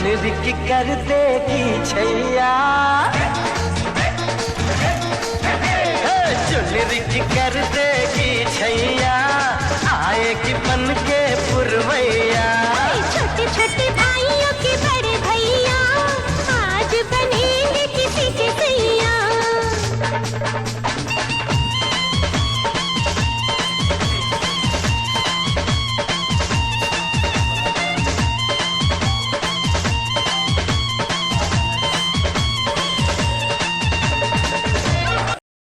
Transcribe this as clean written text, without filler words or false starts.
चुनरी कर देगी छैया, चुनरी कर देगी छैया, आएगी बन के पुरवैया। छोटे छोटे भाइयों के बड़े भैया आज बनेंगे किसी के सैया।